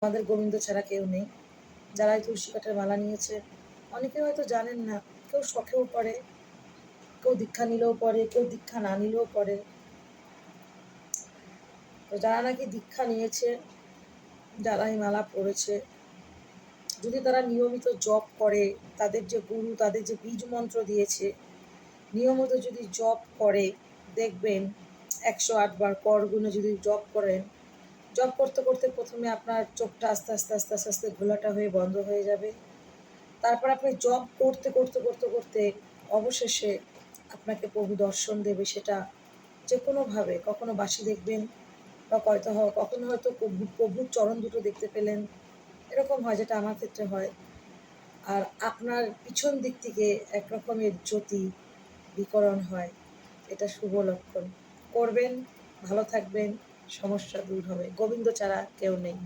আমাদের গোবিন্দ ছাড়া কেউ নেই। যারা এই তুলসী কাঠের মালা নিয়েছে, অনেকে হয়তো জানেন না, কেউ শখেও পড়ে, কেউ দীক্ষা নিলেও পড়ে, কেউ দীক্ষা না নিলেও পড়ে। তো যারা নাকি দীক্ষা নিয়েছে, যারা এই মালা পড়েছে, যদি তারা নিয়মিত জপ করে, তাদের যে গুরু তাদের যে বীজ মন্ত্র দিয়েছে, নিয়মিত যদি জপ করে, দেখবেন 108 বার কর গুণে যদি জপ করেন, জপ করতে করতে প্রথমে আপনার চোখটা আস্তে আস্তে আস্তে আস্তে আস্তে ঘোলাটা হয়ে বন্ধ হয়ে যাবে। তারপর আপনি জপ করতে করতে করতে করতে অবশেষে আপনাকে প্রভু দর্শন দেবে। সেটা যে কোনোভাবে, কখনো বাসি দেখবেন, বা কখনো হয়তো প্রভুর চরণ দুটো দেখতে পেলেন, এরকম হয়, যেটা আমার ক্ষেত্রে হয়। আর আপনার পিছন দিক থেকে এক রকমের জ্যোতি বিকরণ হয়। এটা শুভ লক্ষণ। করবেন, ভালো থাকবেন, সমস্যা দূর হবে। গোবিন্দ ছাড়া কেউ নেই।